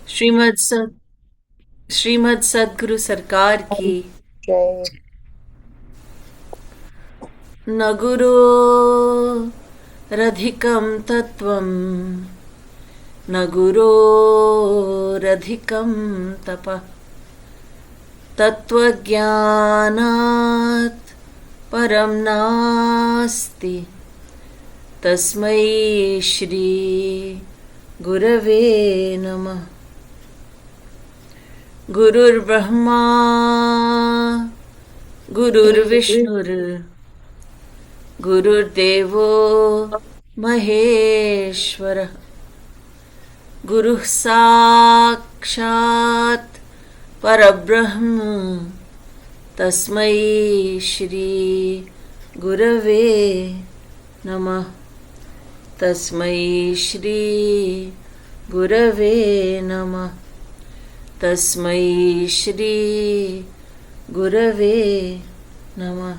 श्रीमद सद श्रीमद सद्गुरु सरकार की। जय। न गुरो रधिकं तत्त्वं, न गुरोरधिकं तपः। तत्त्वज्ञानात् परं नास्ति, तस्मै श्री गुरवे नमः। गुरुर्ब्रह्मा गुरुर्विष्णुर् गुरुर्देवो महेश्वरः। गुरुः साक्षात् परब्रह्म, तस्मै श्री गुरवे नमः। तस्मै श्री गुरवे नमः। तस्मै श्री गुरवे नमः।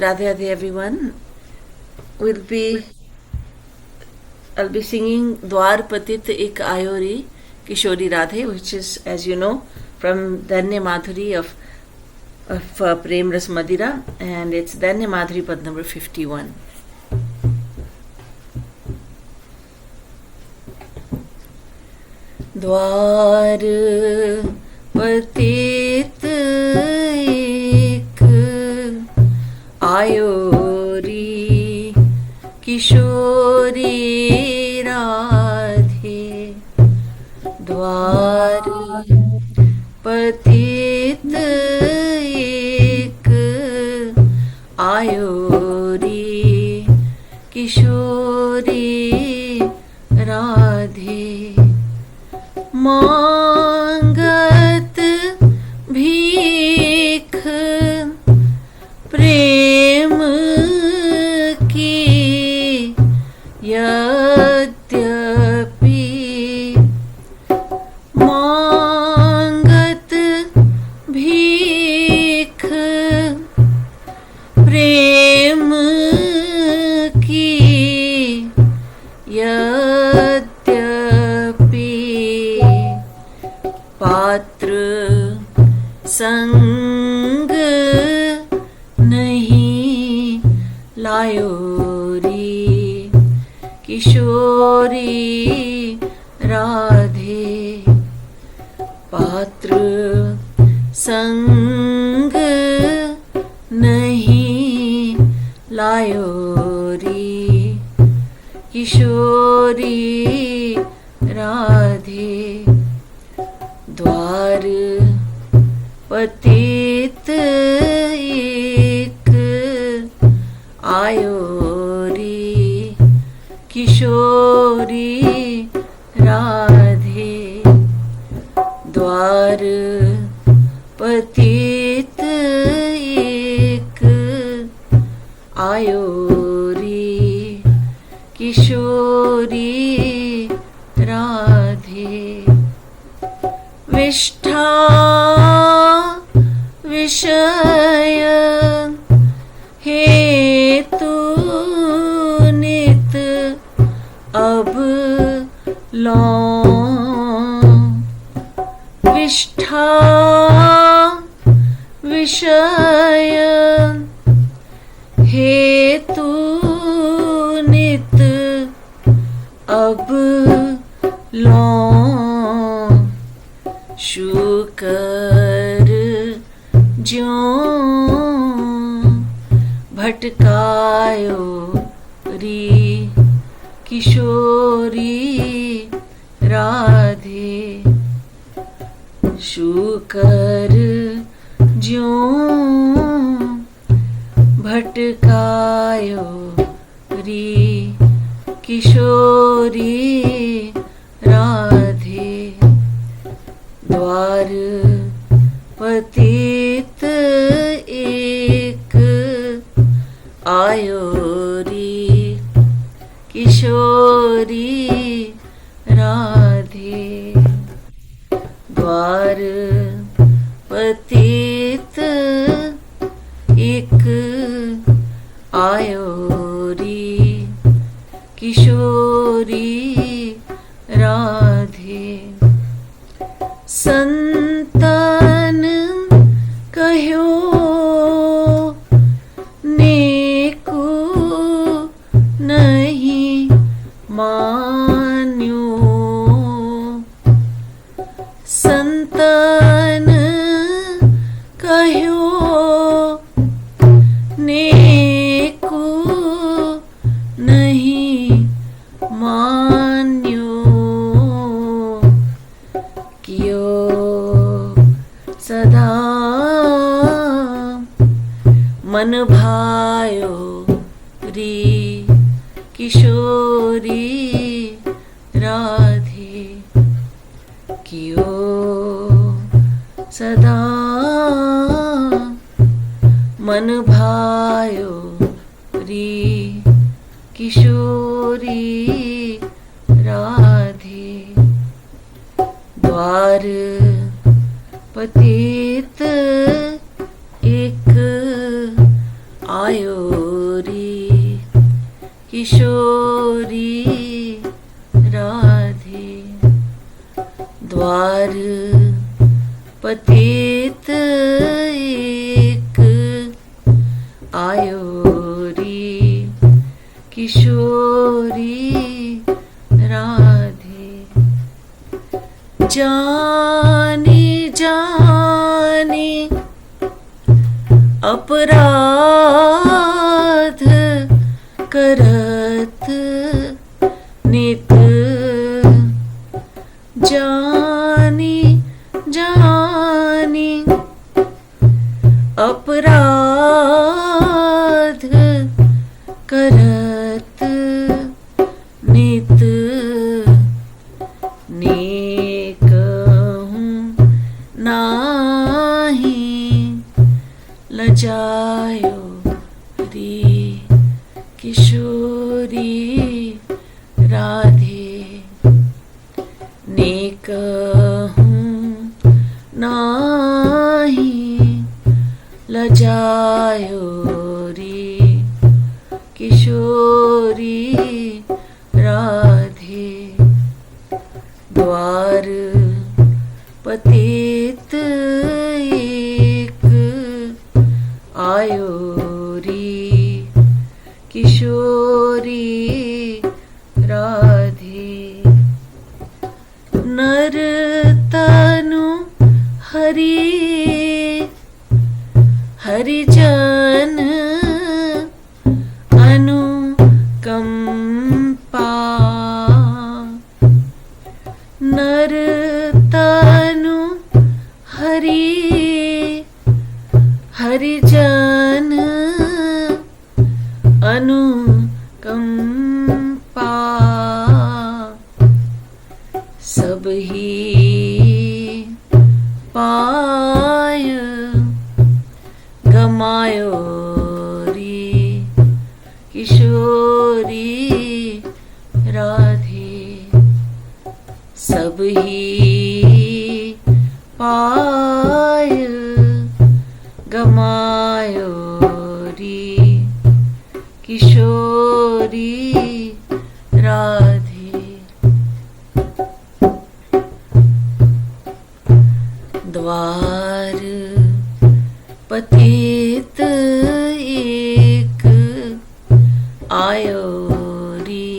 Radhe Radhe everyone. We'll be I'll be singing Dwar Patit Ik Ayori Kishori Radhe, which is, as you know, from Danya Madhuri of Prem Ras Madira, and it's Danya Madhuri Pad number 51. द्वार पतित एक ivory किशोरी राधे। द्वार पतित एक ivory किशोरी राधे। मांगत भीख प्रेम की, यद्यपि मांगत भीख प्रेम की, यद्यपि पात्र संग नहीं लायो री किशोरी राधे। पात्र संग नहीं लायो री किशोरी राधे। द्वार पतित एक आयोरी किशोरी राधे। द्वार पतित एक आयोरी किशोरी राधे। विष्ठा विषय हेतु नित अब लौं। विष्ठा विषय हेतु नित अब लौं। शुकर ज्यों भटकायो री किशोरी राधे। शुकर ज्यों भटकायो री किशोरी राधे। द्वार पतित एक आयोरी किशोरी राधे। द्वार पतित एक आयोरी किशोरी किशोरी राधे। संतन कह्यो नेको नहीं मान्यो। संतन कह्यो नेको नहीं मान्यो। कियो सदा मन भायो री किशोरी राधे। कियो सदा मन भायो री किशोरी राधे। द्वार पतित एक आयो री किशोरी राधे। द्वार पतित एक आयो री किशोरी राधे। जाने जाने अपराध करत नित। जाने जाने अपराध करत नित। नेकहूँ नाही लजायो री किशोरी राधे। नेकहूँ नाही लजायो री किशोरी राधे। द्वार पतित एक आयो री किशोरी राधे। नर तनु हरि हरिजन अनुकंपा। नर तनु हरि हरिजन अनुकंपा। सब ही पाय गमायो री किशोरी राधे। सब ही पाय गमायो री किशोरी राधे। द्वार पतित एक आयो री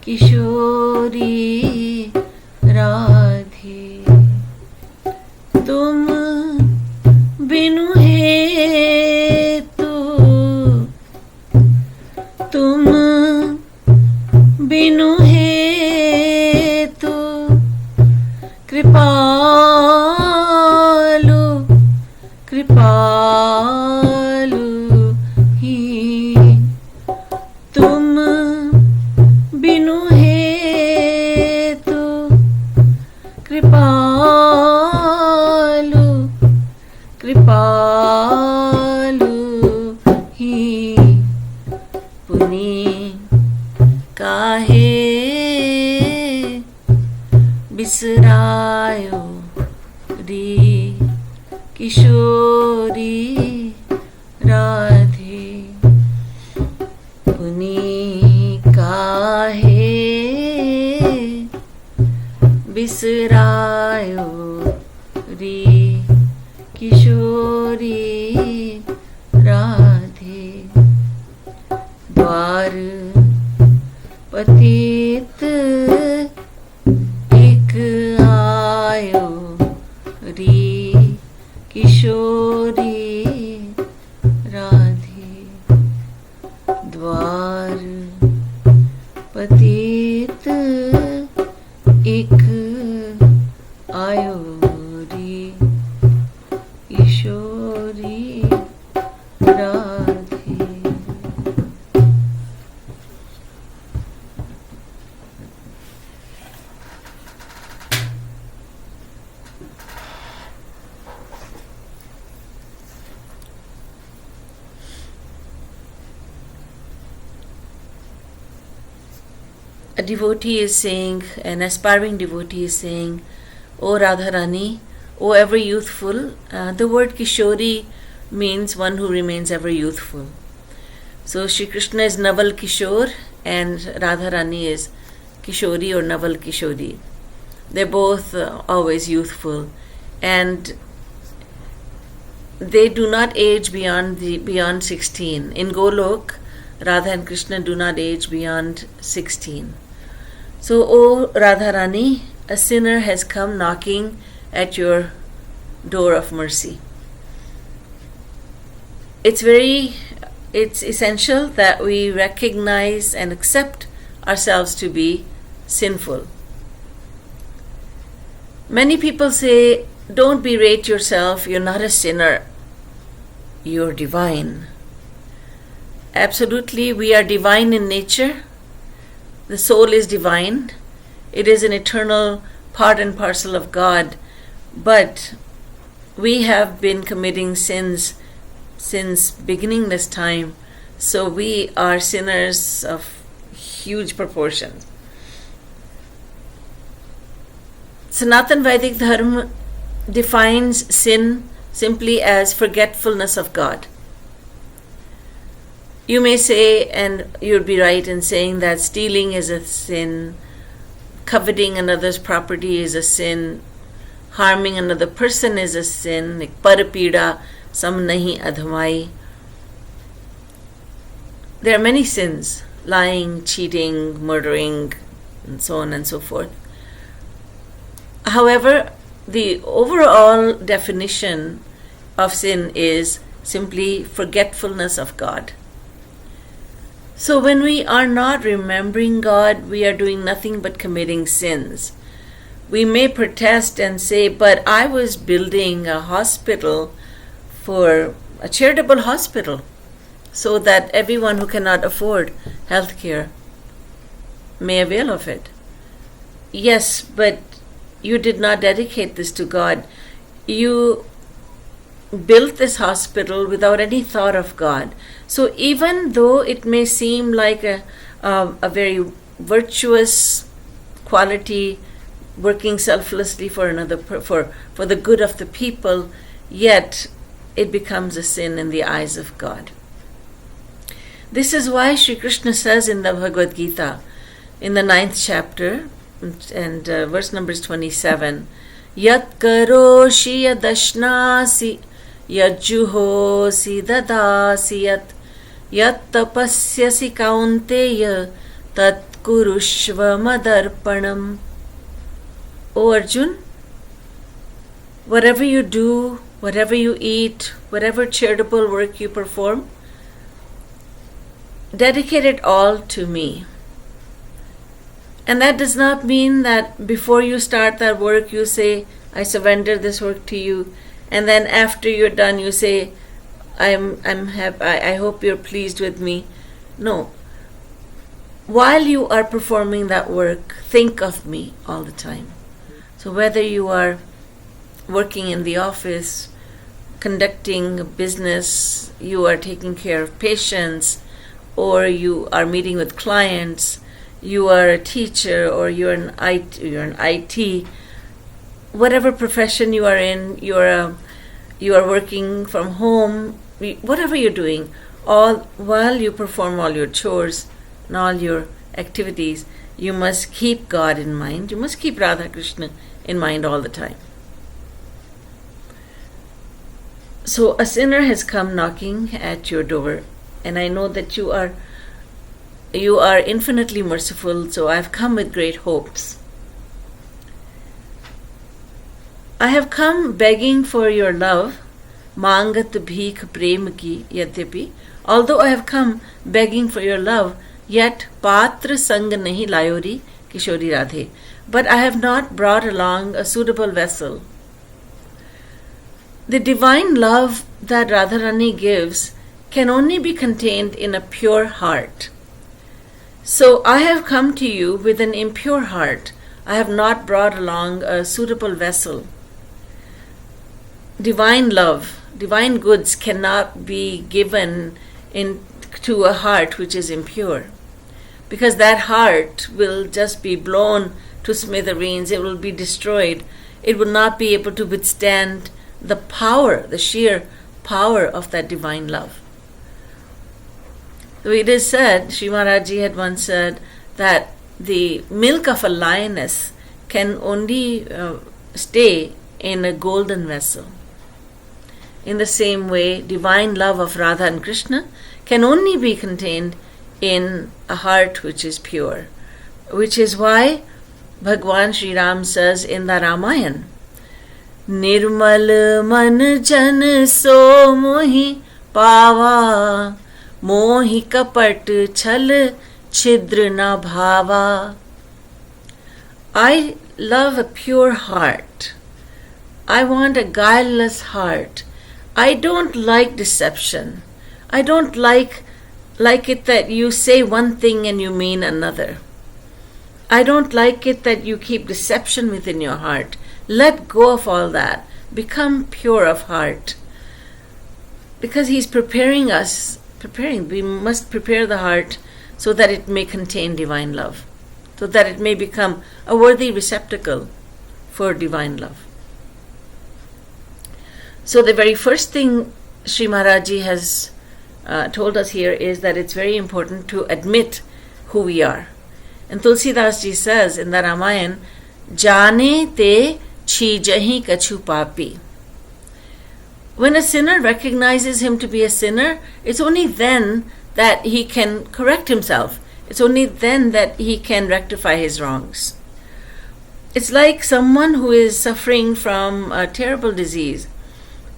किशोरी राधे। तुम बिनु हेतु तुम बिनु हेतु कृपालु कृपालु ही। तुम बिनु हेतु कृपालु कृपालु ही। पुनि काहे बिसरायो री किशोरी राधे। पुनि का बिसरायो रे किशोरी राधे द्वार पतित एक आयो रे किशोरी राधे द्वार पतित एक आयो रे किशोरी Radhe. A devotee is saying, an aspiring devotee is saying, O Radharani, O ever youthful. The word Kishori means one who remains ever youthful. So Shri Krishna is Naval Kishore and Radharani is Kishori or Naval Kishori. They're both always youthful, and they do not age beyond 16. In Golok, Radha and Krishna do not age beyond 16. So, O Radharani, a sinner has come knocking at your door of mercy. It's essential that we recognize and accept ourselves to be sinful. Many people say, don't berate yourself, you're not a sinner, you're divine. Absolutely, we are divine in nature. The soul is divine. It is an eternal part and parcel of God. But we have been committing sins since beginning this time. So we are sinners of huge proportions. Sanatan Vedic Dharma defines sin simply as forgetfulness of God. You may say, and you'd be right in saying, that stealing is a sin, coveting another's property is a sin, harming another person is a sin, like parapida, sam nahi adhamai. There are many sins, lying, cheating, murdering, and so on and so forth. However, the overall definition of sin is simply forgetfulness of God. So when we are not remembering God, we are doing nothing but committing sins. We may protest and say, but I was building a hospital for a charitable hospital so that everyone who cannot afford health care may avail of it. Yes, but you did not dedicate this to God. You built this hospital without any thought of God. So even though it may seem like a very virtuous quality, working selflessly for another for the good of the people, yet it becomes a sin in the eyes of God. This is why Sri Krishna says in the Bhagavad Gita, in the 9th chapter, and verse number 27, Yat karoshi yadashnasi yajjuhosi dadasi yat tapasyasi kaunteya tat kurushva madarpanam. O Arjun, whatever you do, whatever you eat, whatever charitable work you perform, dedicate it all to me. And that does not mean that before you start that work you say, I surrender this work to you, and then after you're done you say, I hope you're pleased with me. No. While you are performing that work, think of me all the time. So whether you are working in the office, conducting a business, you are taking care of patients, or you are meeting with clients, you are a teacher, or you're an IT, whatever profession you are in, you are working from home, whatever you're doing, all while you perform all your chores and all your activities, you must keep God in mind. You must keep Radha Krishna in mind all the time. So a sinner has come knocking at your door, and I know that you are infinitely merciful, so I have come with great hopes. I have come begging for your love, mangat bhik prem ki yadyapi. Although I have come begging for your love, yet patra sang nahi layori Kishori Radhe. But I have not brought along a suitable vessel. The divine love that Radharani gives can only be contained in a pure heart. So I have come to you with an impure heart. I have not brought along a suitable vessel. Divine love, divine goods cannot be given to a heart which is impure, because that heart will just be blown to smithereens. It will be destroyed. It will not be able to withstand the power, the sheer power of that divine love. So it is said, Sri Maharaji had once said, that the milk of a lioness can only stay in a golden vessel. In the same way, divine love of Radha and Krishna can only be contained in a heart which is pure, which is why Bhagwan Sri Ram says in the Ramayana, Nirmal man jan so mohi pava, mohi kapat chal chidr na bhava. I love a pure heart. I want a guileless heart. I don't like deception. I don't like it that you say one thing and you mean another. I don't like it that you keep deception within your heart. Let go of all that. Become pure of heart. Because he's preparing us. We must prepare the heart so that it may contain divine love, so that it may become a worthy receptacle for divine love. So the very first thing Sri Maharaji has told us here is that it's very important to admit who we are. And Tulsidas ji says in the Ramayana, Jane te chijahi kachu papi. When a sinner recognizes him to be a sinner, it's only then that he can correct himself. It's only then that he can rectify his wrongs. It's like someone who is suffering from a terrible disease,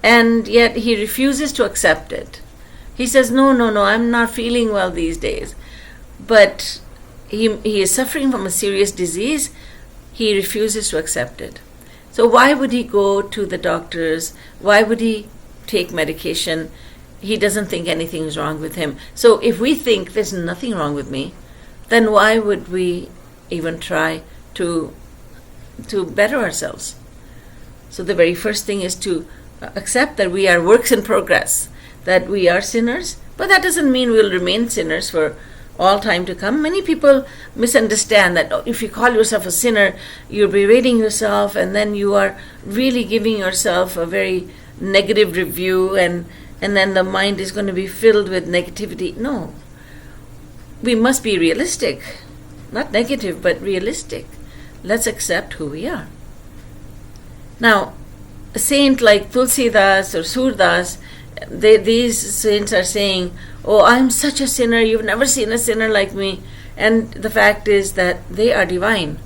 and yet he refuses to accept it. He says, no, I'm not feeling well these days. But he is suffering from a serious disease. He refuses to accept it. So why would he go to the doctors? Why would he take medication? He doesn't think anything is wrong with him. So if we think there's nothing wrong with me, then why would we even try to better ourselves? So the very first thing is to accept that we are works in progress, that we are sinners, but that doesn't mean we'll remain sinners for all time to come. Many people misunderstand that if you call yourself a sinner, you're berating yourself, and then you are really giving yourself a very negative review, and then the mind is going to be filled with negativity. No. We must be realistic. Not negative, but realistic. Let's accept who we are. Now, a saint like Tulsidas or Surdas, these saints are saying, oh, I'm such a sinner, you've never seen a sinner like me. And the fact is that they are divine.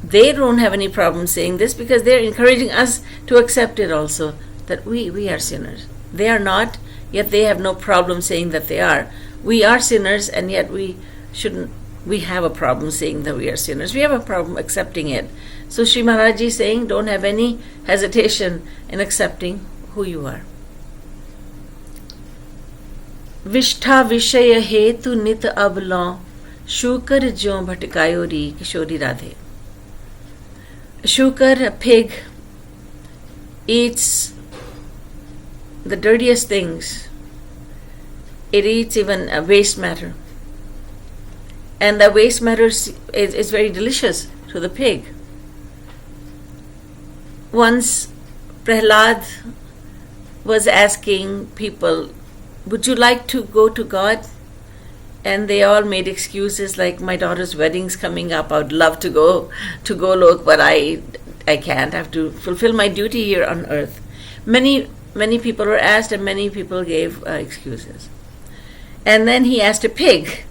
They don't have any problem saying this because they're encouraging us to accept it also, that we are sinners. They are not, yet they have no problem saying that they are. We are sinners, and yet we have a problem saying that we are sinners. We have a problem accepting it. So Sri Maharaji is saying, don't have any hesitation in accepting who you are. Vishtha Vishaya Hetu Nit Ablan Shukar Jo Bhatkayori Kishori Radhe. Shukar, a pig, eats the dirtiest things. It eats even waste matter. And the waste matter is very delicious to the pig. Once Prahlad was asking people, would you like to go to God? And they all made excuses like, my daughter's wedding's coming up. I would love to go to Golok, but I can't. I have to fulfill my duty here on earth. Many people were asked, and many people gave excuses. And then he asked a pig,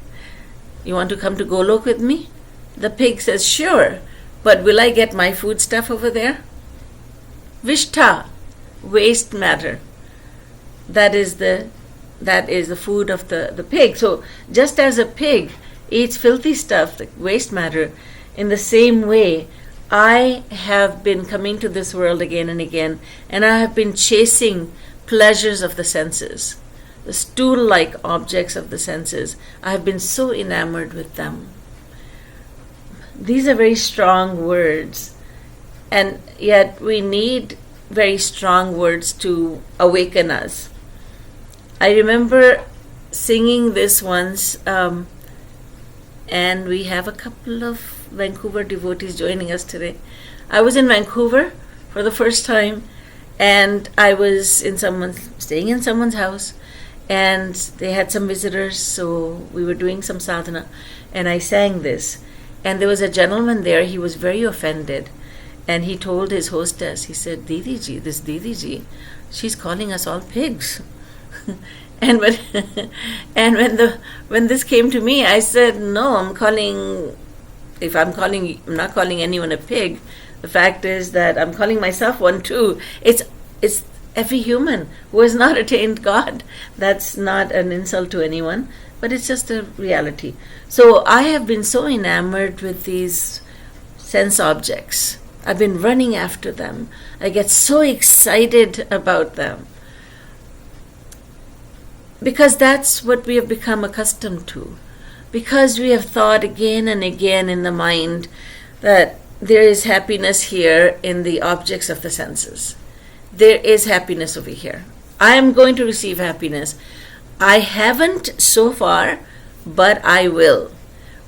you want to come to Golok with me? The pig says, sure, but will I get my food stuff over there? Vishtha, waste matter. That is the food of the pig. So just as a pig eats filthy stuff, the waste matter, in the same way, I have been coming to this world again and again, and I have been chasing pleasures of the senses, the stool-like objects of the senses. I have been so enamored with them. These are very strong words, and yet we need very strong words to awaken us. I remember singing this once, and we have a couple of Vancouver devotees joining us today. I was in Vancouver for the first time, and I was staying in someone's house, and they had some visitors, so we were doing some sadhana, and I sang this. And there was a gentleman there, he was very offended, and he told his hostess, he said, Didi ji, she's calling us all pigs. And when this came to me, I said, no, I'm not calling anyone a pig. The fact is that I'm calling myself one too. It's every human who has not attained God. That's not an insult to anyone, but it's just a reality. So I have been so enamored with these sense objects. I've been running after them. I get so excited about them, because that's what we have become accustomed to. Because we have thought again and again in the mind that there is happiness here in the objects of the senses. There is happiness over here. I am going to receive happiness. I haven't so far, but I will.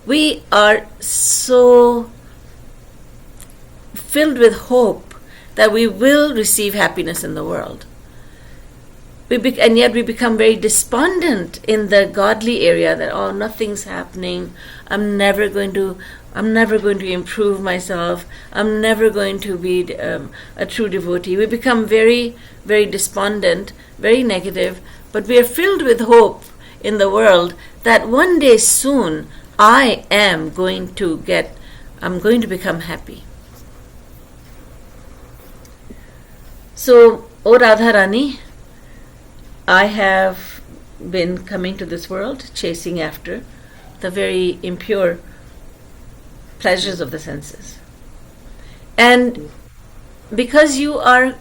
We are so filled with hope that we will receive happiness in the world. And yet we become very despondent in the godly area that, nothing's happening. I'm never going to improve myself. I'm never going to be a true devotee. We become very, very despondent, very negative, but we are filled with hope in the world that one day soon I'm going to become happy. So, O Radharani, I have been coming to this world chasing after the very impure pleasures of the senses. And because you are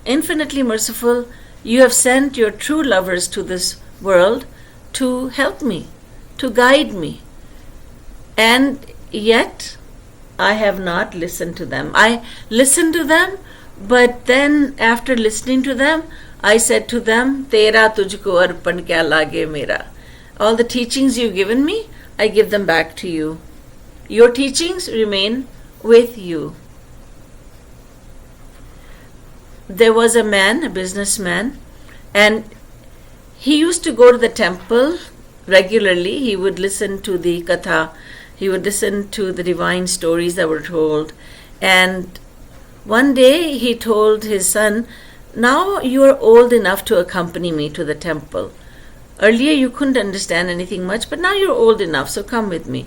infinitely merciful, you have sent your true lovers to this world to help me, to guide me. And yet, I have not listened to them. I listened to them, but then after listening to them, I said to them, Tera tujhko arpan kya lage mera. All the teachings you've given me, I give them back to you. Your teachings remain with you. There was a man, a businessman, and he used to go to the temple regularly. He would listen to the katha. He would listen to the divine stories that were told. And one day he told his son, now you are old enough to accompany me to the temple. Earlier you couldn't understand anything much, but now you're old enough, so come with me.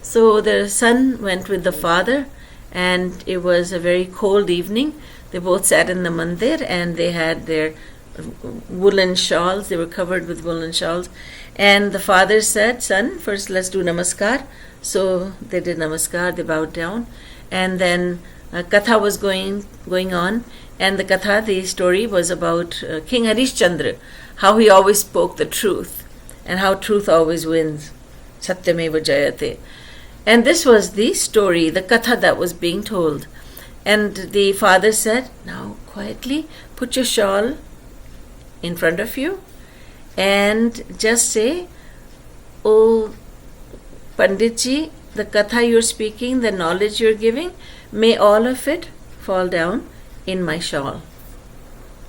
So the son went with the father, and it was a very cold evening. They both sat in the mandir, and they had their woolen shawls. They were covered with woolen shawls. And the father said, son, first let's do namaskar. So they did namaskar, they bowed down. And then katha was going on. And the katha, the story, was about King Harishchandra, how he always spoke the truth, and how truth always wins. Satyameva Jayate. And this was the story, the katha that was being told. And the father said, now quietly put your shawl in front of you and just say, oh Panditji, the katha you're speaking, the knowledge you're giving, may all of it fall down in my shawl.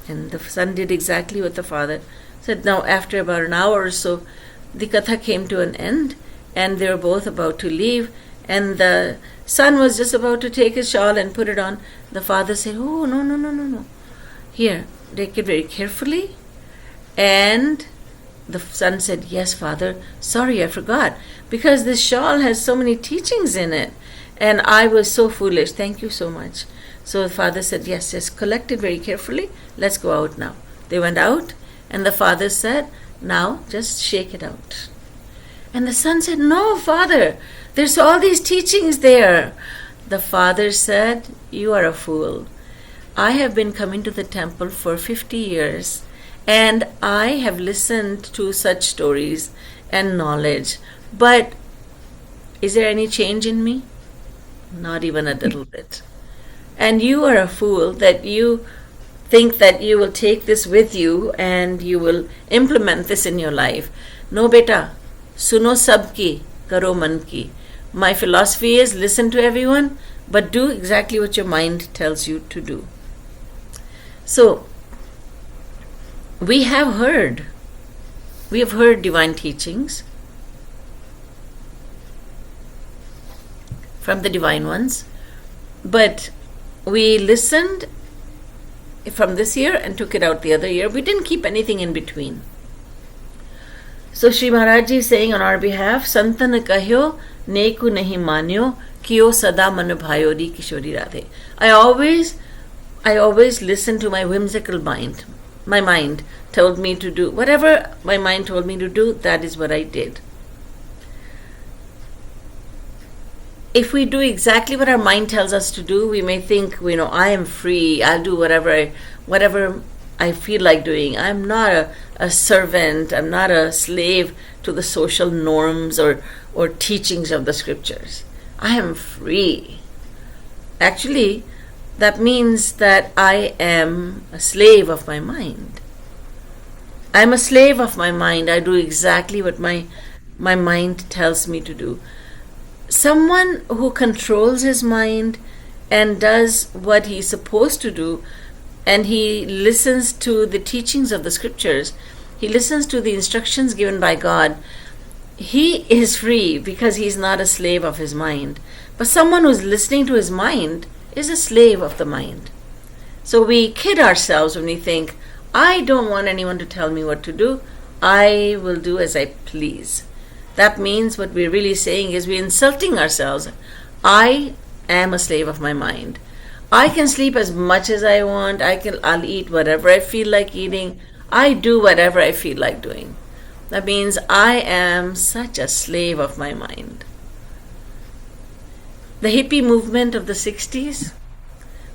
And the son did exactly what the father said. Now after about an hour or so, the katha came to an end, and they were both about to leave, and the son was just about to take his shawl and put it on. The father said, "Oh, no, no, no, no, no. Here, take it very carefully." And the son said, "Yes, father, sorry, I forgot, because this shawl has so many teachings in it, and I was so foolish. Thank you so much." So the father said, "Yes, yes, collect it very carefully. Let's go out now." They went out, and the father said, "Now, just shake it out." And the son said, "No, father, there's all these teachings there." The father said, "You are a fool. I have been coming to the temple for 50 years, and I have listened to such stories and knowledge, but is there any change in me? Not even a little bit. And you are a fool that you think that you will take this with you and you will implement this in your life. No, beta, suno sabki, karo man ki. My philosophy is listen to everyone, but do exactly what your mind tells you to do." So, we have heard divine teachings from the divine ones, but we listened from this year and took it out the other year. We didn't keep anything in between. So Shri Maharaj Ji is saying on our behalf, "Santan kahyo neku nahi manyo, kiyo sada man bhayori kishori radhe." I always listened to my whimsical mind. My mind told me to do whatever my mind told me to do, that is what I did. If we do exactly what our mind tells us to do, we may think, I am free, I'll do whatever I feel like doing. I'm not a servant, I'm not a slave to the social norms or teachings of the scriptures. I am free. Actually, that means that I am a slave of my mind. I'm a slave of my mind. I do exactly what my mind tells me to do. Someone who controls his mind and does what he's supposed to do, and he listens to the teachings of the scriptures, he listens to the instructions given by God, he is free because he's not a slave of his mind. But someone who's listening to his mind is a slave of the mind. So we kid ourselves when we think, I don't want anyone to tell me what to do, I will do as I please. That means what we're really saying is we're insulting ourselves. I am a slave of my mind. I can sleep as much as I want. I'll eat whatever I feel like eating. I do whatever I feel like doing. That means I am such a slave of my mind. The hippie movement of the 60s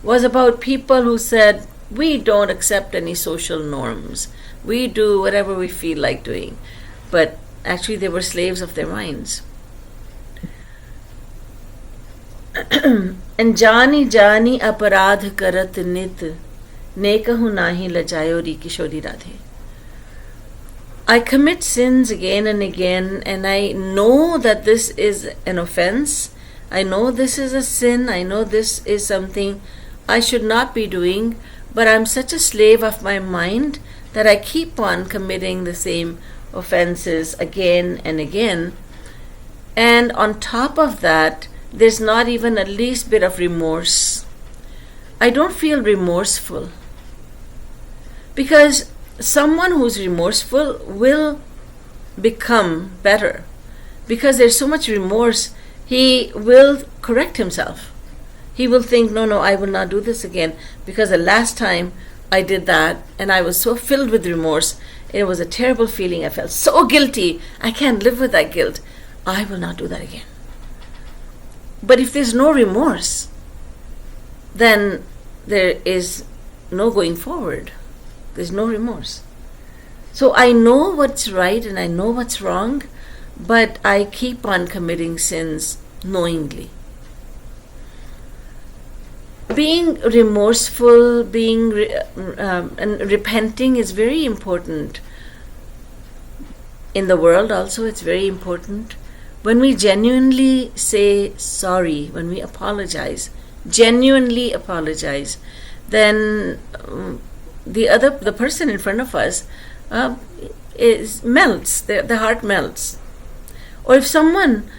was about people who said, we don't accept any social norms. We do whatever we feel like doing. But actually they were slaves of their minds. And jani jani aparadh karat nit nekahu nahi lajayori kishori radhe. I commit sins again and again, and I know that this is an offense. I know this is a sin. I know this is something I should not be doing, but I'm such a slave of my mind that I keep on committing the same offenses again and again. And on top of that, there's not even a least bit of remorse. I don't feel remorseful, because someone who's remorseful will become better. Because there's so much remorse, he will correct himself. He will think, no, I will not do this again, because the last time I did that and I was so filled with remorse, it was a terrible feeling. I felt so guilty. I can't live with that guilt. I will not do that again. But if there's no remorse, then there is no going forward. There's no remorse. So I know what's right and I know what's wrong, but I keep on committing sins knowingly. Being remorseful, and repenting is very important. In the world also, it's very important. When we genuinely say sorry, when we apologize, genuinely apologize, then the person in front of us is melts, the heart melts. Or if someone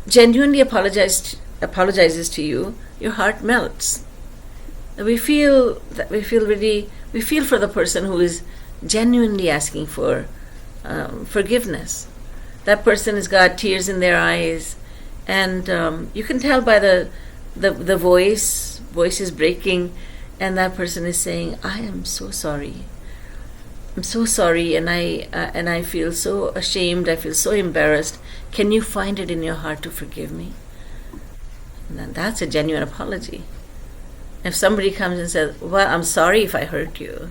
genuinely apologizes to you, your heart melts. We feel for the person who is genuinely asking for forgiveness. That person has got tears in their eyes, and you can tell by the voice is breaking, and that person is saying, "I am so sorry. I'm so sorry, and I feel so ashamed. I feel so embarrassed. Can you find it in your heart to forgive me?" And then that's a genuine apology. If somebody comes and says, "Well, I'm sorry if I hurt you,"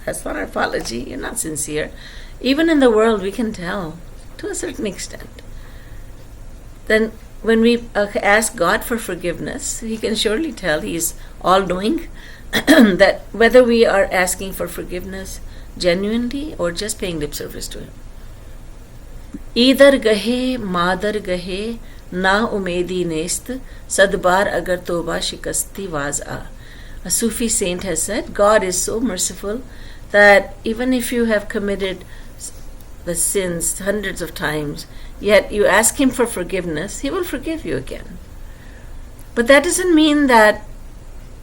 that's not an apology. You're not sincere. Even in the world, we can tell to a certain extent. Then when we ask God for forgiveness, He can surely tell. He is all-knowing that whether we are asking for forgiveness genuinely or just paying lip service to Him. Idhar gahe madar gahe na umedi nest sadbar agar toba shikasti vaz a. A Sufi saint has said, God is so merciful that even if you have committed the sins hundreds of times, yet you ask Him for forgiveness, He will forgive you again. But that doesn't mean that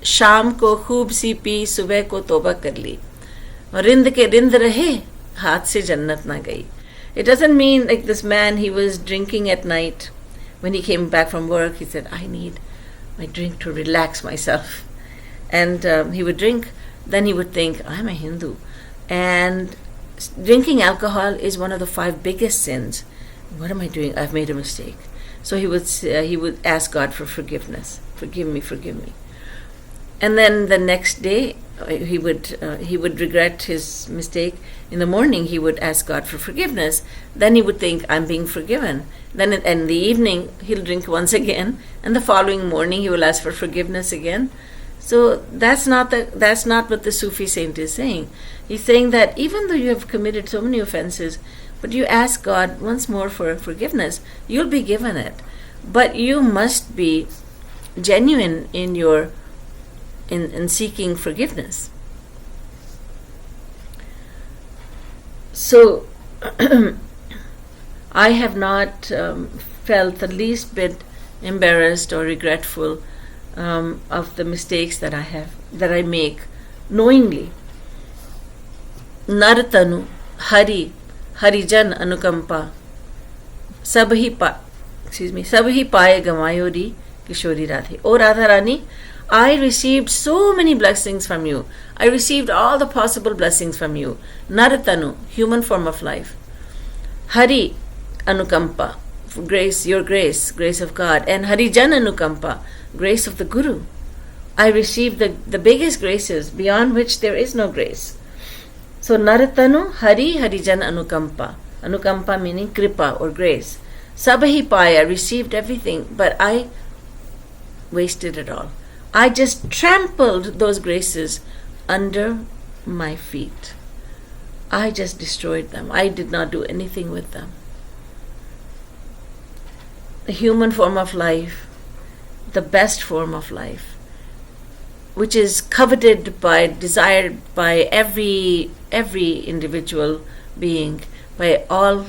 शाम को खूब C P सुबह को तौबा कर ली और रिंद के रिंद रहे हाथ से जन्नत ना गई. It doesn't mean like this man, he was drinking at night. When he came back from work, he said, "I need my drink to relax myself." And he would drink. Then he would think, "I'm a Hindu, and drinking alcohol is one of the 5 biggest sins. What am I doing? I've made a mistake." So he would ask God for forgiveness. Forgive me, forgive me. And then the next day, he would regret his mistake. In the morning, he would ask God for forgiveness. Then he would think, "I'm being forgiven." Then in the evening, he'll drink once again, and the following morning, he will ask for forgiveness again. So that's not what the Sufi saint is saying. He's saying that even though you have committed so many offenses, but you ask God once more for forgiveness, you'll be given it. But you must be genuine in seeking forgiveness. So I have not felt the least bit embarrassed or regretful of the mistakes that I make knowingly. Naratanu Hari Harijan Anukampa Sabhi Paye Gamayori Kishori Radhe. O Radha Rani, I received so many blessings from you. I received all the possible blessings from you. Naratanu, human form of life. Hari Anukampa, grace, your grace of God. And Harijan Anukampa, grace of the Guru. I received the biggest graces beyond which there is no grace. So Naratanu, Hari, Harijan Anukampa. Anukampa meaning kripa or grace. Sabahi Paya, I received everything, but I wasted it all. I just trampled those graces under my feet. I just destroyed them. I did not do anything with them. The human form of life, the best form of life, which is coveted desired by every individual being, by all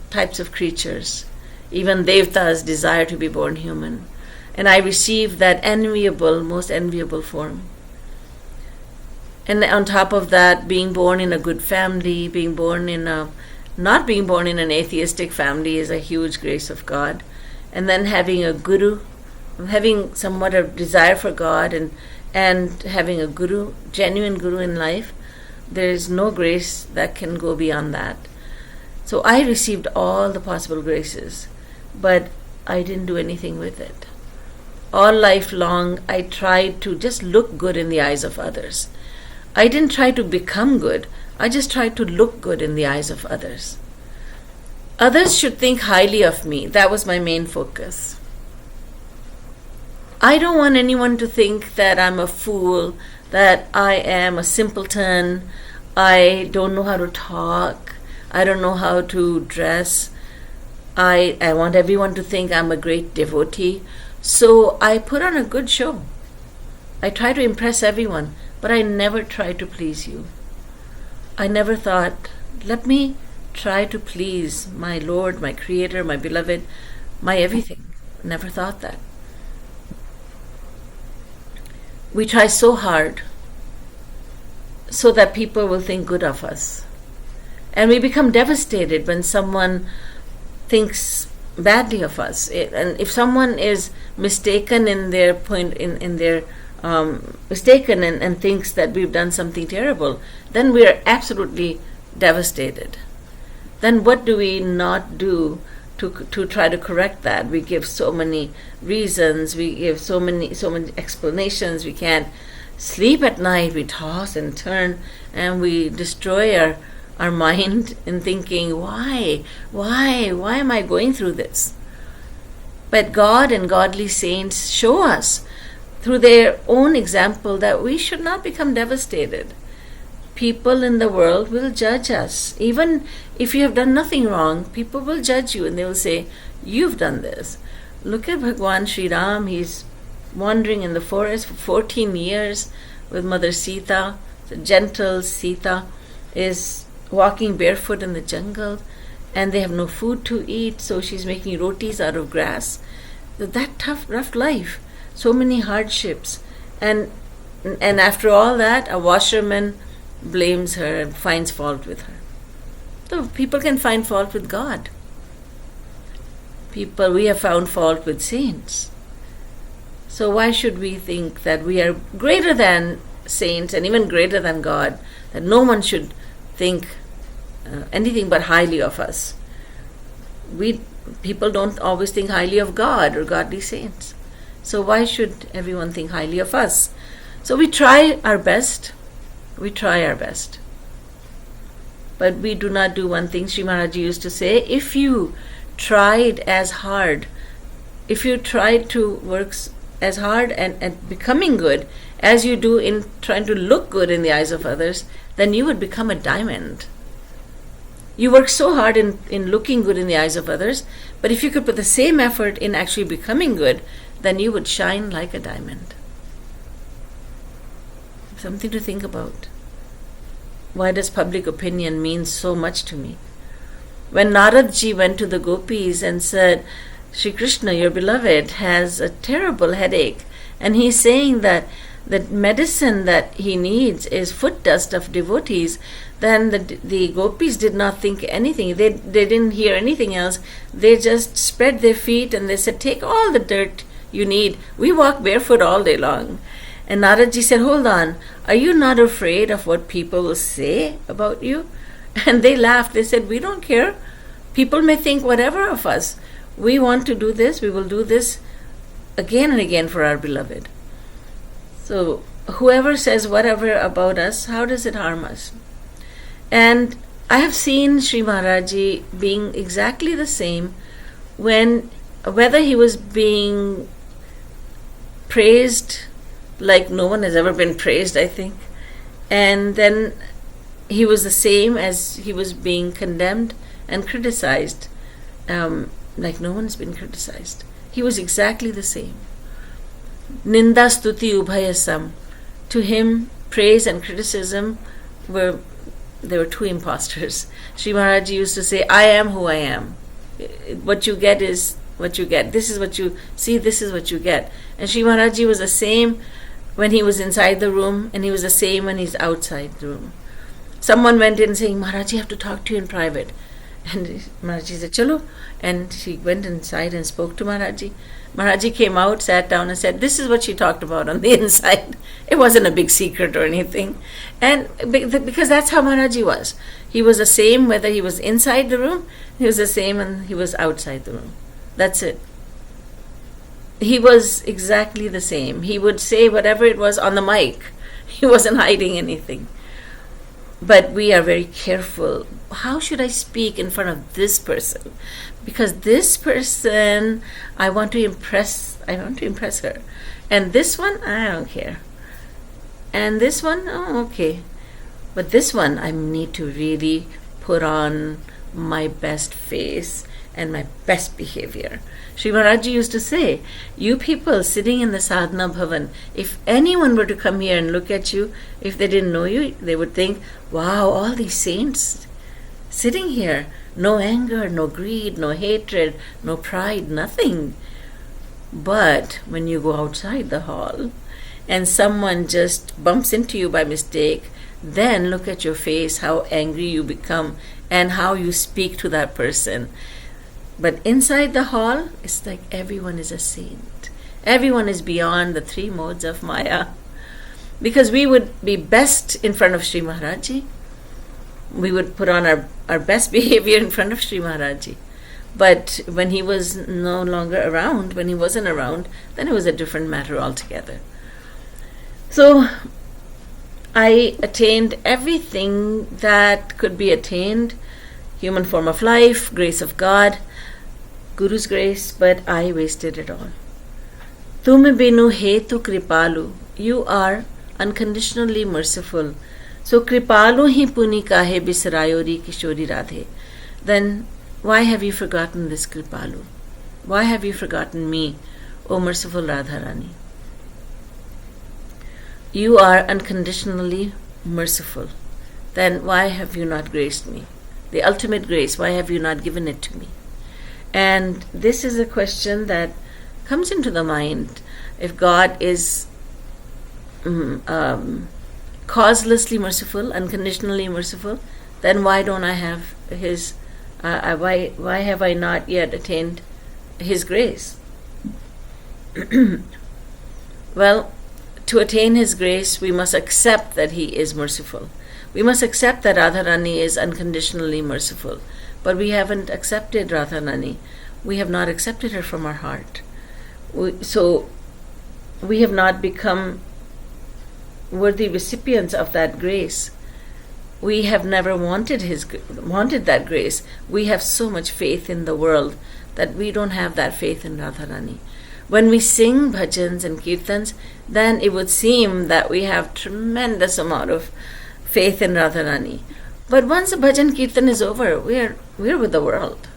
types of creatures. Even devtas desire to be born human. And I received that most enviable form. And on top of that, being born in a good family, not being born in an atheistic family is a huge grace of God. And then having a guru, having somewhat of desire for God and having a guru, genuine guru in life, there is no grace that can go beyond that. So I received all the possible graces, but I didn't do anything with it. All life long, I tried to just look good in the eyes of others. I didn't try to become good. I just tried to look good in the eyes of others. Others should think highly of me. That was my main focus. I don't want anyone to think that I'm a fool, that I am a simpleton, I don't know how to talk, I don't know how to dress. I want everyone to think I'm a great devotee. So I put on a good show. I try to impress everyone, but I never try to please you. I never thought Let me try to please my Lord, my Creator, my Beloved, my everything. Never thought that. We try so hard so that people will think good of us. And we become devastated when someone thinks badly of us. And if someone is mistaken in their point, in their mistaken and thinks that we've done something terrible, then we are absolutely devastated. Then what do we not do to try to correct that? We give so many reasons, we give so many explanations. We can't sleep at night, we toss and turn, and we destroy our mind in thinking, why am I going through this? But God and godly saints show us through their own example that we should not become devastated. People in the world will judge us. Even if you have done nothing wrong, people will judge you and they will say, you've done this. Look at Bhagwan Sri Ram. He's wandering in the forest for 14 years with Mother Sita. The gentle Sita is walking barefoot in the jungle, and they have no food to eat, so she's making rotis out of grass. That tough, rough life, so many hardships, and after all that, a washerman blames her and finds fault with her. So people can find fault with God. We have found fault with saints. So why should we think that we are greater than saints and even greater than God, that no one should think anything but highly of us? People don't always think highly of God or godly saints. So why should everyone think highly of us? So we try our best. But we do not do one thing. Sri Maharaj used to say, if you tried as hard, if you tried to work as hard and becoming good as you do in trying to look good in the eyes of others, then you would become a diamond. You work so hard in looking good in the eyes of others, but if you could put the same effort in actually becoming good, then you would shine like a diamond. Something to think about. Why does public opinion mean so much to me? When Naradji went to the gopis and said, Shri Krishna, your beloved, has a terrible headache, and he's saying that the medicine that he needs is foot dust of devotees, then the gopis did not think anything. They didn't hear anything else. They just spread their feet and they said, take all the dirt you need. We walk barefoot all day long. And Naradji said, hold on, are you not afraid of what people will say about you? And they laughed. They said, we don't care. People may think whatever of us. We want to do this. We will do this again and again for our beloved. So whoever says whatever about us, how does it harm us? And I have seen Sri Maharaji being exactly the same whether he was being praised like no one has ever been praised, I think. And then he was the same as he was being condemned and criticized, like no one's been criticized. He was exactly the same. Ninda stuti ubhayasam. To him, praise and criticism were two imposters. Sri Maharaj used to say, I am who I am. What you get is what you get. This is what you see, this is what you get. And Sri Maharaj was the same when he was inside the room, and he was the same when he's outside the room. Someone went in saying, Maharaj, I have to talk to you in private. And Maharaj said, Chalo. And she went inside and spoke to Maharaj. Maharaj came out, sat down and said, this is what she talked about on the inside. It wasn't a big secret or anything. And because that's how Maharaj was. He was the same whether he was inside the room, he was the same when he was outside the room. That's it. He was exactly the same. He would say whatever it was on the mic. He wasn't hiding anything. But we are very careful. How should I speak in front of this person? Because this person, I want to impress her. And this one, I don't care. And this one, oh, okay. But this one, I need to really put on my best face and my best behavior. Sri Maharaj used to say, you people sitting in the sadhana bhavan, if anyone were to come here and look at you, if they didn't know you, they would think, wow, all these saints, sitting here. No anger, no greed, no hatred, no pride, nothing. But when you go outside the hall and someone just bumps into you by mistake, then look at your face, how angry you become and how you speak to that person. But inside the hall, it's like everyone is a saint. Everyone is beyond the three modes of Maya. Because we would be best in front of Sri Maharaji. We would put on our best behavior in front of Sri Maharaji. But when he was no longer around, when he wasn't around, then it was a different matter altogether. So I attained everything that could be attained, human form of life, grace of God, Guru's grace, but I wasted it all. Tum binu hetu kripalu. You are unconditionally merciful. So kripalu hi puni kahe bisrayori kishori radhe. Then why have you forgotten this kripalu? Why have you forgotten me, O merciful Radharani? You are unconditionally merciful. Then why have you not graced me? The ultimate grace, why have you not given it to me? And this is a question that comes into the mind. If God is causelessly merciful, unconditionally merciful, then why don't I have His? Why have I not yet attained His grace? Well, to attain His grace, we must accept that He is merciful. We must accept that Radharani is unconditionally merciful. But we haven't accepted Radharani. We have not accepted her from our heart. So we have not become worthy recipients of that grace. We have never wanted that grace. We have so much faith in the world that we don't have that faith in Radharani. When we sing bhajans and kirtans, then it would seem that we have tremendous amount of faith in Radharani. But once the bhajan kirtan is over, we're with the world.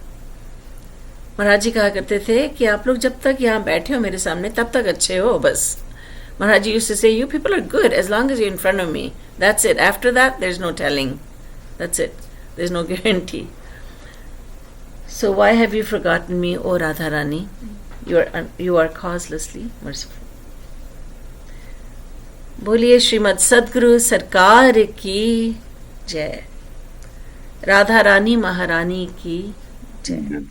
महाराज जी कहा करते थे कि आप लोग जब तक यहाँ बैठे हो मेरे सामने तब तक अच्छे हो बस. Maharaj used to say, you people are good as long as you're in front of me. That's it. After that, there's no telling. That's it. There's no guarantee. So why have you forgotten me, O Radharani? You are causelessly merciful. बोलिए श्रीमद सद्गुरु सरकार की जय. राधा रानी महारानी की जय.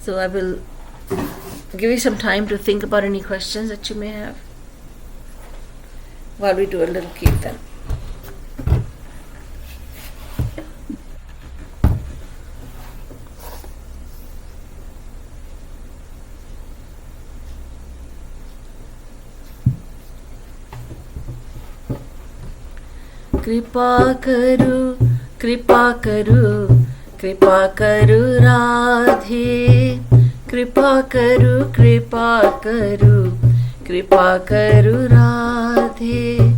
So I will give you some time to think about any questions that you may have while we do a little kirtan. Kripa karu, kripa karu, kripa karu Radhe. Kripa karu, kripa karu, kripa karu Radhe.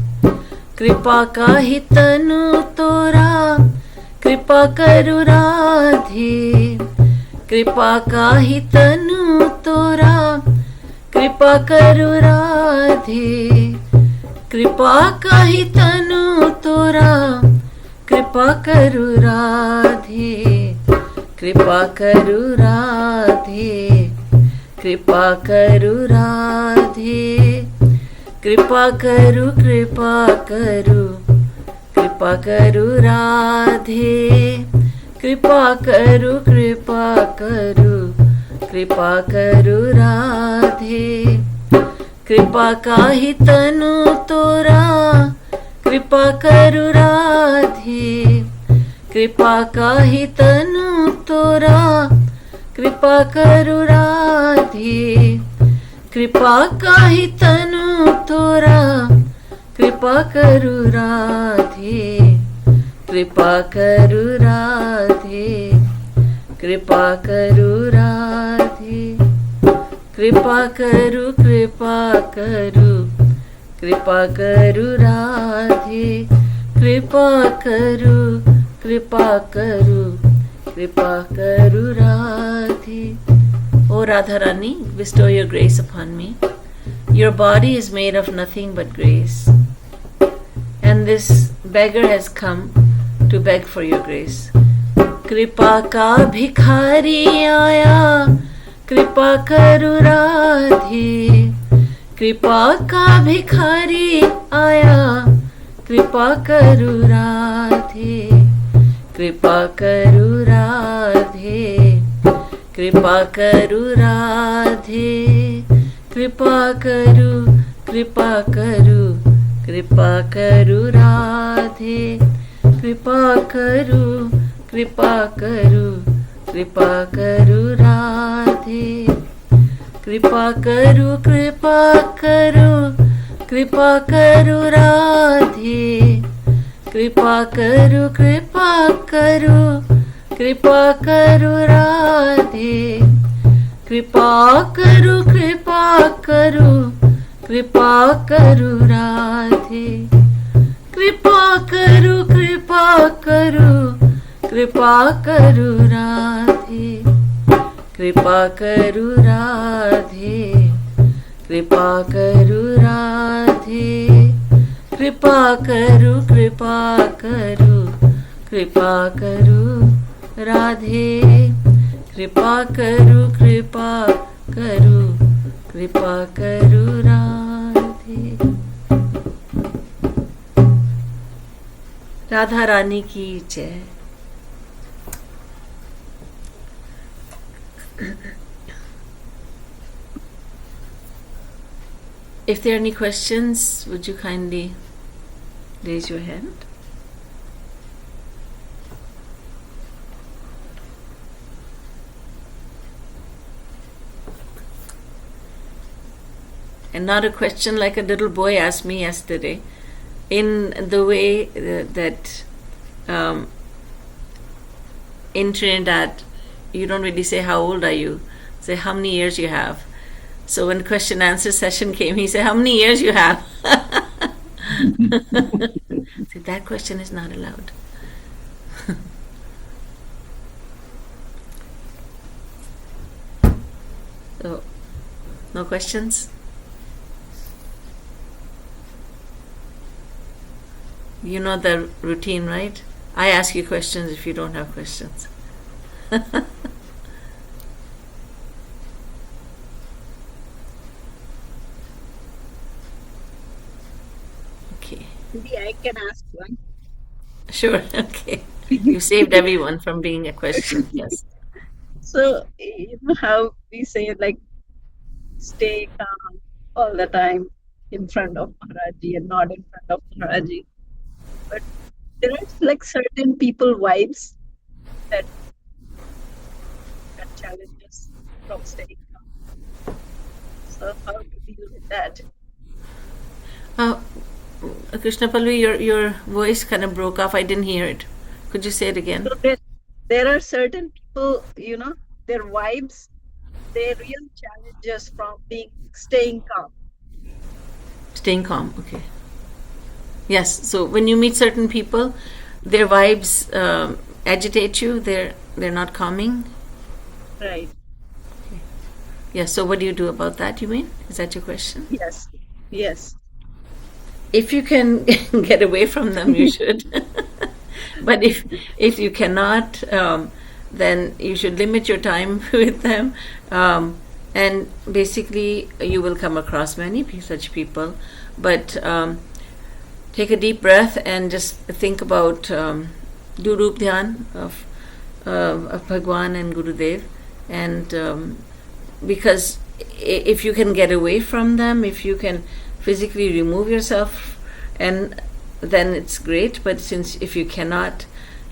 Kripa kahi tanu tora, kripa karu Radhe. Kripa kahi tanu tora, kripa karu Radhe. Kripa kahi tanu tora, kripa karu Radhe. Kripa karu Radhe. Kripa karu Radhe. Kripa karu, kripa karu. Kripa karu Radhe. Kripa karu, kripa karu. Kripa karu Radhe. Kripa kahi tanu tora, kripa karu Radhe. Kripa kahi tanu tora, kripa karu Radhe. Kripa kahi tanu tora, kripa karu Radhe. Kripa karu Radhe. Kripa karu Radhe. Kripa karu, kripa karu. Kripa karu Radhe. Kripa karu, kripa karu. Kripa karu Radhe. O Radharani, bestow your grace upon me. Your body is made of nothing but grace. this beggar has come to beg for your grace. Kripa ka bhikhari aaya, kripa karu Radhe. Kripa ka bhikhari aaya, kripa karu Radhe. Kripa karu Radhe. Kripa karu Radhe. Kripa karu, kripa karu, kripa karu Radhe. Kripa karu, kripa karu, kripa karu Radhe. Kripa karu, kripa karu, kripa karu Radhe. Kripa karu, kripa karu, kripa karu Radhe. Kripa karu, kripa karu, kripa karu Radhe. Kripa karu, kripa karu, kripa karu Radhe. Kripa karu Radhe. Kripa karu Radhe. Kripa karu, kripa karu, kripa karu Radhe. Kripa karu, kripa karu, kripa karu Radhe. Radha Rani की जय. If there are any questions, would you kindly raise your hand? And not a question like a little boy asked me yesterday, in the way that in Trinidad, you don't really say how old are you, say how many years you have. So when question answer session came, he said, how many years you have? So that question is not allowed. So, no questions? You know the routine, right? I ask you questions if you don't have questions. Okay. Maybe I can ask one. Sure, okay. You saved everyone from being a question, yes. So, you know how we say, like, stay calm all the time in front of Maharaji and not in front of Maharaji. But there are like certain people vibes that challenge us from staying calm. So, how to deal with that? Uh, Krishna Palvi, your voice kind of broke off. I didn't hear it. Could you say it again? So, there are certain people, you know, their vibes, they really challenge us from staying calm. Staying calm, okay. Yes, so when you meet certain people, their vibes agitate you, they're not calming. Right. Okay. Yes, so what do you do about that, you mean? Is that your question? Yes. Yes. If you can get away from them, you should. But if you cannot, then you should limit your time with them. And basically, you will come across many such people. But take a deep breath and just think about, do Roop Dhyan of Bhagwan and Gurudev. And because if you can get away from them, if you can physically remove yourself, and then it's great. But if you cannot,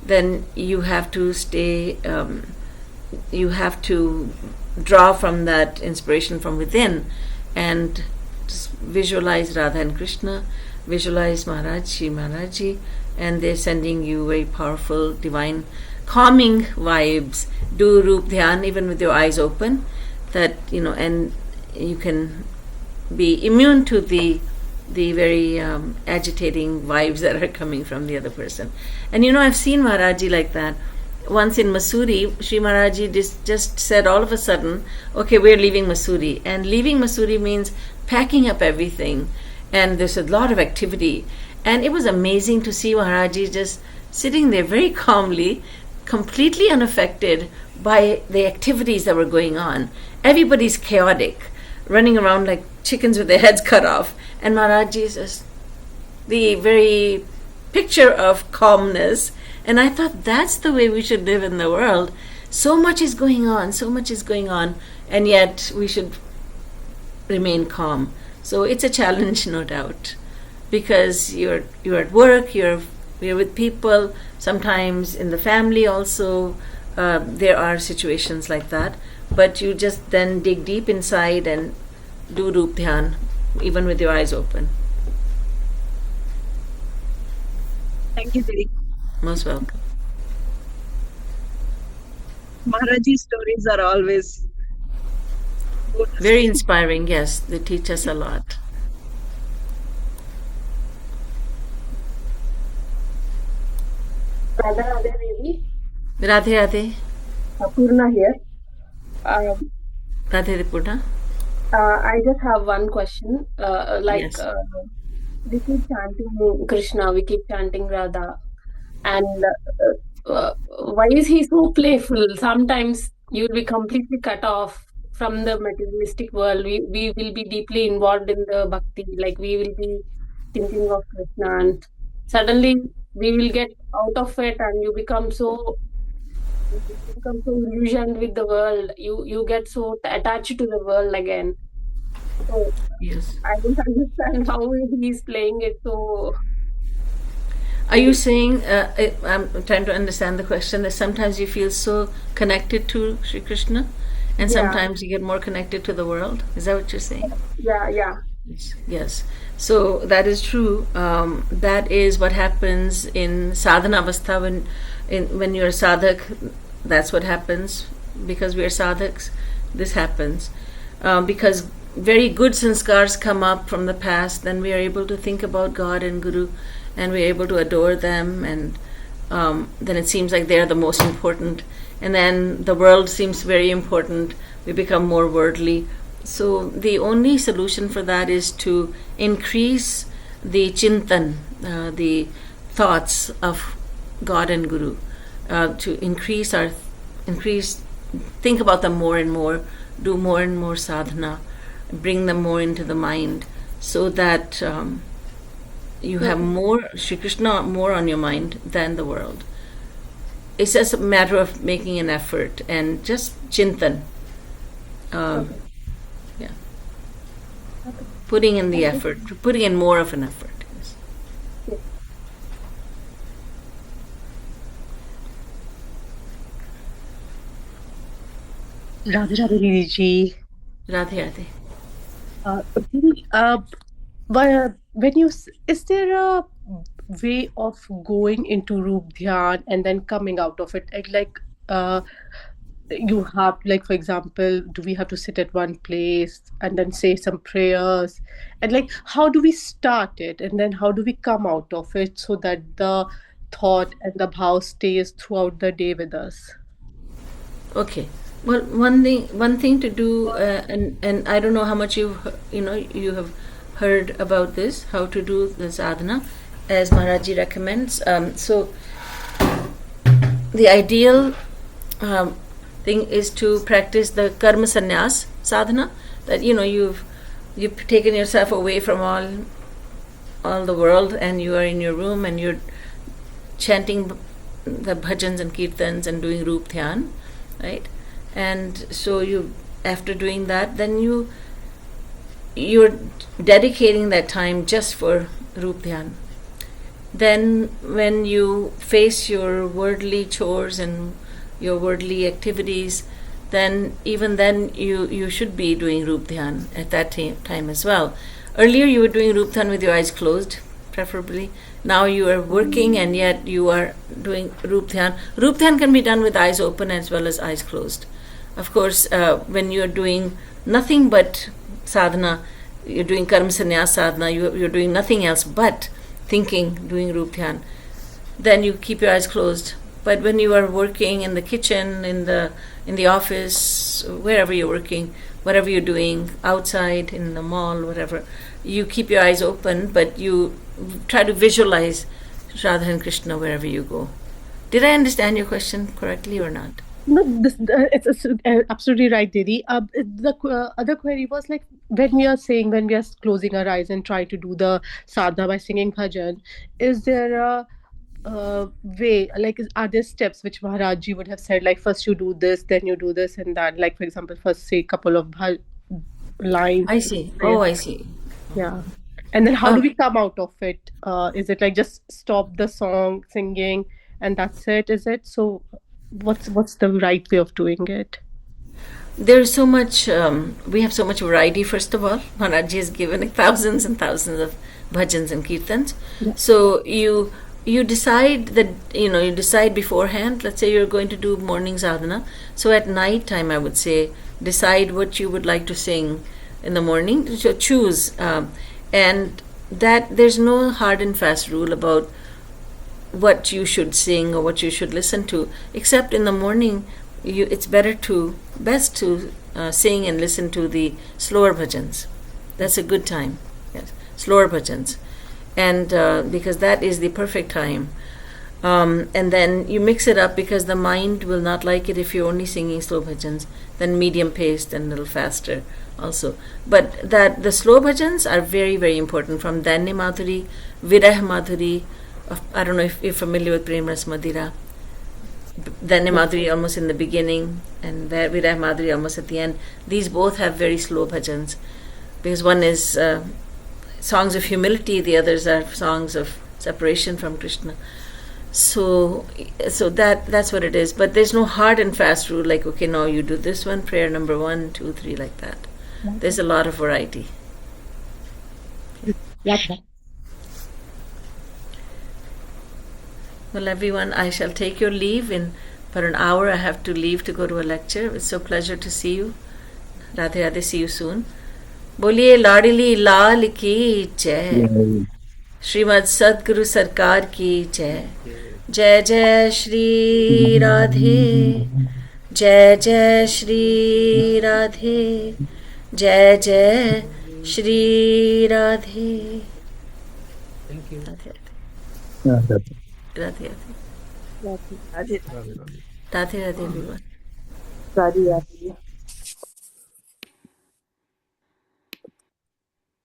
then you have to stay, you have to draw from that inspiration from within and just visualize Radha and Krishna, visualize Maharaj, Shri Maharajji, and they're sending you very powerful, divine, calming vibes. Do Roop Dhyan even with your eyes open, that, and you can be immune to the very agitating vibes that are coming from the other person. And I've seen Maharajji like that. Once in Masuri, Sri Maharajji just said all of a sudden, okay, we're leaving Masuri. And leaving Masuri means packing up everything. And there's a lot of activity. And it was amazing to see Maharaji just sitting there very calmly, completely unaffected by the activities that were going on. Everybody's chaotic, running around like chickens with their heads cut off. And Maharaji is just the very picture of calmness. And I thought that's the way we should live in the world. So much is going on, so much is going on, and yet we should remain calm. So it's a challenge, no doubt, because you're at work, you're with people. Sometimes in the family also, there are situations like that. But you just then dig deep inside and do Roop Dhyan, even with your eyes open. Thank you, Devi. Most welcome. Maharaji's stories are always good. Very inspiring, yes. They teach us a lot. Radha Radha Devi. Radhe Radhe. Purna here. Um, Radhe Purna. I just have one question. Yes. We keep chanting Krishna, we keep chanting Radha, and why is he so playful? Sometimes you will be completely cut off from the materialistic world. We will be deeply involved in the bhakti, like we will be thinking of Krishna, and suddenly we will get out of it, and you become so illusioned with the world. You get so attached to the world again. So Yes. I don't understand how he's playing it so. Are you saying, I'm trying to understand the question, that sometimes you feel so connected to Sri Krishna and Yeah, sometimes you get more connected to the world? Is that what you're saying? yeah. Yes. So that is true. That is what happens in sadhana avastha when you're a sadhak. That's what happens because we are sadhaks. This happens because very good sanskars come up from the past. Then we are able to think about God and Guru, and we're able to adore them. And then it seems like they're the most important. And then the world seems very important. We become more worldly. So the only solution for that is to increase the chintan, the thoughts of God and Guru, to think about them more and more, do more and more sadhana, bring them more into the mind, so that you have more Shri Krishna more on your mind than the world. It's just a matter of making an effort and just chintan. Um, yeah. Putting in the effort, putting in more of an effort. Yes. Radhe Radhe Didi ji. Radhe Radhe. Didi, when is there a way of going into Roop Dhyan and then coming out of it? You have, like, for example, do we have to sit at one place and then say some prayers? And like, how do we start it? And then how do we come out of it so that the thought and the bhav stays throughout the day with us? Okay. Well, one thing to do, and I don't know how much you have heard about this, how to do the sadhana, as Maharaji recommends. So the ideal thing is to practice the karma sannyas sadhana. That you've taken yourself away from all the world, and you are in your room and you're chanting the bhajans and kirtans and doing Roop Dhyan, right? And so after doing that, then you're dedicating that time just for Roop Dhyan. Then when you face your worldly chores and your worldly activities, then even then you should be doing Roop Dhyan at that time as well. Earlier you were doing Roop Dhyan with your eyes closed, preferably. Now you are working and yet you are doing Roop Dhyan. Roop Dhyan can be done with eyes open as well as eyes closed. Of course, when you're doing nothing but sadhana, you're doing karma sannyas sadhana, you're doing nothing else but thinking, doing Roop Dhyan, then you keep your eyes closed But when you are working in the kitchen, in the office, wherever you're working, whatever you're doing, outside, in the mall, whatever, you keep your eyes open, but you try to visualize Radha and Krishna wherever you go. Did I understand your question correctly or not? No, it's absolutely right, Didi. The other query was like when we are closing our eyes and try to do the sadhana by singing bhajan, is there a way, like, are there steps which Maharaji would have said, like, first you do this, then you do this and that, like, for example, first say a couple of lines. I see. Yeah. Oh, I see. Yeah. And then how do Oh, we come out of it? Is it like just stop the song singing and that's it? Is it? So what's the right way of doing it? there's so much, we have so much variety, first of all. Maharaji has given like thousands and thousands of bhajans and kirtans. Yeah. So you decide that, you decide beforehand. Let's say you're going to do morning sadhana. So at night time, I would say, decide what you would like to sing in the morning. So choose. And that there's no hard and fast rule about what you should sing or what you should listen to, except in the morning it's best to sing and listen to the slower bhajans. That's a good time. Yes, slower bhajans, and because that is the perfect time. And then you mix it up, because the mind will not like it if you're only singing slow bhajans. Then medium paced and a little faster also. But that the slow bhajans are very, very important, from Danya Madhuri, Virah Madhuri. I don't know if you're familiar with Prem Ras Madhira. Danya Madhuri almost in the beginning and Virah Madhuri almost at the end. These both have very slow bhajans, because one is songs of humility, the others are songs of separation from Krishna. So that's what it is. But there's no hard and fast rule like, okay, now you do this one, prayer number 1, 2, 3, like that. There's a lot of variety. Yeah. Well, everyone, I shall take your leave. For an hour I have to leave to go to a lecture. It's so pleasure to see you. Radhe Radhe, see you soon. बोलिए लाडली लाल की जय, श्रीमद सदगुरु सरकार की जय. जय जय श्री राधे, जय जय श्री राधे, जय जय Shri Radhe. Thank you. Radhe Radhe Radhe, Radhe Radhe everyone. Radhe, Radhe.